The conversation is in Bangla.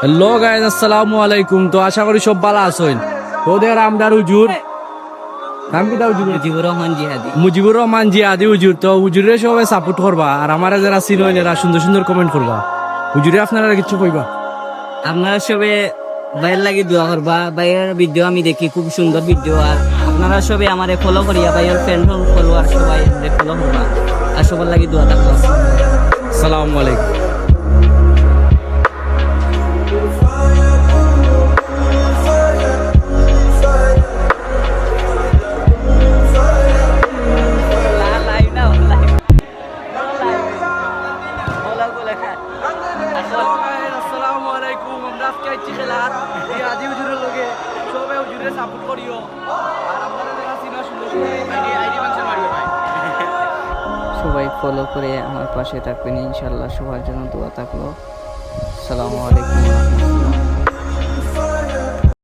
হ্যালো গাইস, আসসালামু আলাইকুম। তো আশা করি সব ভালো আছেন। তোদের আমদার হুজুর নাম কি হুজুর? মুজিবুর রহমান জিহাদি হুজুর। তো হুজুরে সবাই সাপোর্ট করবা, আর আমার যারা চিনেন এরা সুন্দর সুন্দর কমেন্ট করবা। হুজুরে আপনারা কিছু কইবা? আপনারা সবে ভাইয়ের লাগি দোয়া করবা। ভাইয়ের ভিডিও আমি দেখি, খুব সুন্দর ভিডিও। আর আপনারা সবে আমারে ফলো করিয়া ভাইয়ের ফ্রেন্ড ফলোয়ার সবাই ফলো করবা, আর সবার লাগি দোয়া থাকবা। আসসালামু আলাইকুম। আসসালামু আলাইকুম। আমরা আজকে আইছি খেলার জিহাদি হুজুরের লগে, সবাই হুজুরে সাপোর্ট করিও। আর আপনারা যারা চিনা সুন্দর সুন্দর আইডি মেনশন মারিও ভাই। সবাই ফলো করে আমার পাশে থাকবেন ইনশাল্লাহ। সবার জন্য দোয়া থাকলো। আসসালামু আলাইকুম।